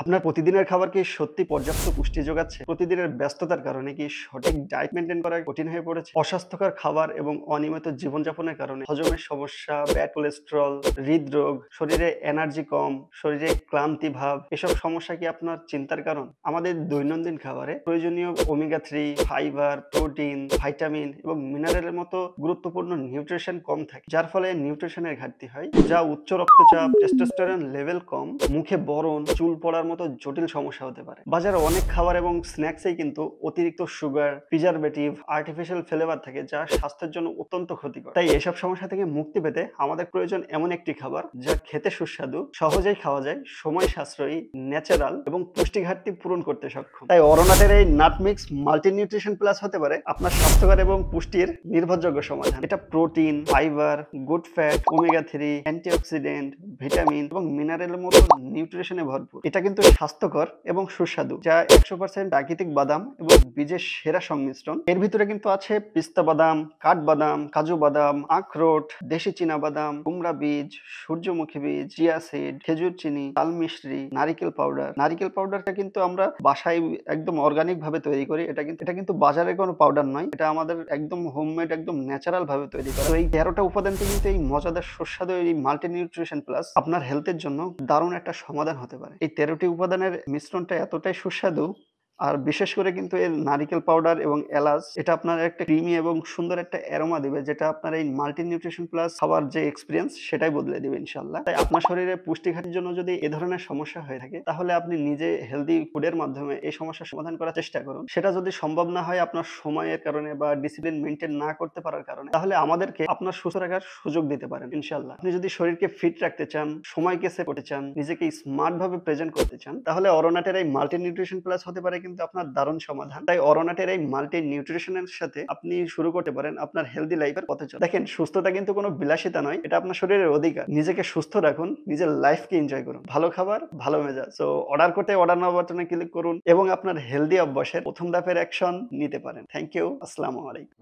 আপনার প্রতিদিনের খাবার কি সত্যি পর্যাপ্ত পুষ্টি যোগাচ্ছে? প্রতিদিনের ব্যস্ততার কারণে কি সঠিক ডায়েট মেইনটেইন করা কঠিন হয়ে পড়েছে? অস্বাস্থ্যকর খাবার এবং অনিয়মিত জীবনযাপনের কারণে হজমের সমস্যা, ব্যাড কোলেস্টেরল, হৃদরোগ, শরীরে এনার্জি কম, শরীরে ক্লান্তি ভাব এসব সমস্যা কি আপনার চিন্তার কারণ? আমাদের দৈনন্দিন খাবারে প্রয়োজনীয় ওমেগা 3, ফাইবার, প্রোটিন, ভাইটামিন এবং মিনারেলের মতো গুরুত্বপূর্ণ নিউট্রিশন কম থাকে। যার ফলে নিউট্রিশনের ঘাটতি হয়, যা উচ্চ রক্তচাপ, টেস্টোস্টেরন লেভেল কম, মুখে ব্রণ, চুল পড়ার মতো জটিল সমস্যা হতে পারে। বাজারে অনেক খাবার এবং স্ন্যাক্সেই কিন্তু অতিরিক্ত সুগার, প্রিজারভেটিভ, আর্টিফিশিয়াল ফ্লেভার থাকে যা স্বাস্থ্যের জন্য অত্যন্ত ক্ষতিকর। তাই এসব সমস্যা থেকে মুক্তি পেতে আমাদের প্রয়োজন এমন একটি খাবার যা খেতে সুস্বাদু, সহজেই খাওয়া যায়, সময় সাশ্রয়ী, ন্যাচারাল এবং পুষ্টি ঘাটতি পূরণ করতে সক্ষম। তাই অরনাটের এই nut mix multi nutrition plus হতে পারে আপনার স্বাস্থ্যকর এবং পুষ্টির নির্ভরযোগ্য সমাধান। এটা protein, fibre, good fat, omega 3, antioxidant, vitamin এবং মিনারেলের মতো নিউট্রিশনে ভরপুর। এটা কিন্তু স্বাস্থ্যকর এবং সুস্বাদু, যা 100% প্রাকৃতিক বাদাম এবং বীজের সেরা সংমিশ্রণ। এর ভিতরে কিন্তু আছে পিস্তা বাদাম, কাঠবাদাম, কাজু বাদাম, আখরোট, দেশি চীনা বাদাম, কুমড়া বীজ, সূর্যমুখী বীজ, চিয়া সিড, খেজুর চিনি, তাল মিশ্রি, নারিকেল পাউডার। নারিকেল পাউডারটা কিন্তু আমরা বাসায় একদম অর্গানিক ভাবে তৈরি করি। এটা কিন্তু বাজারের কোনো পাউডার নয়। এটা আমাদের একদম হোমমেড, একদম ন্যাচারাল ভাবে তৈরি করা। তো এই 13টা উপাদানকে কিন্তু এই মজাদার সুস্বাদু এই মাল্টি নিউট্রিশন প্লাস আপনার হেলথের জন্য দারুণ একটা সমাধান হতে পারে। এই 13টি উপাদানের মিশ্রণটা এতটাই সুস্বাদু, আর বিশেষ করে কিন্তু এর নারিকেল পাউডার এবং এলাচ এটা আপনার একটা ক্রিমি এবং সুন্দর একটা অ্যারোমা দিবে, যেটা আপনার এই মাল্টি নিউট্রিশন প্লাস খাওয়ার যে এক্সপেরিয়েন্স সেটাই বদলে দিবে ইনশাআল্লাহ। তাই আপনার শরীরে পুষ্টি ঘাটতির জন্য যদি এ ধরনের সমস্যা হয়ে থাকে, তাহলে আপনি নিজে হেলদি ফুডের মাধ্যমে এই সমস্যার সমাধান করার চেষ্টা করুন। সেটা যদি সম্ভব না হয় আপনার সময়ের কারণে বা ডিসিপ্লিন মেইনটেইন না করতে পারার কারণে, তাহলে আমাদেরকে আপনার সুস্থ রাখার সুযোগ দিতে পারেন ইনশাআল্লাহ। আপনি যদি শরীরকে ফিট রাখতে চান, সময়কে সেভ করতে চান, নিজেকে স্মার্ট ভাবে প্রেজেন্ট করতে চান, তাহলে অরনাটের এই মাল্টি নিউট্রিশন প্লাস হতে পারে কিন্তু আপনার দারুণ সমাধান। তাই অরনাটের এই মাল্টি নিউট্রিশনের সাথে আপনি শুরু করতে পারেন আপনার হেলদি লাইফের পথে চলা। দেখেন, সুস্থতা কিন্তু কোনো বিলাসিতা নয়, এটা আপনার শরীরের অধিকার। নিজেকে সুস্থ রাখুন, নিজের লাইফকে এনজয় করুন। ভালো খাবার, ভালো মেজাজ। সো অর্ডার করতে অর্ডার নাও বাটনে ক্লিক করুন এবং আপনার হেলদি অভ্যাসের প্রথম ধাপের অ্যাকশন নিতে পারেন। Thank you. আসসালামু আলাইকুম।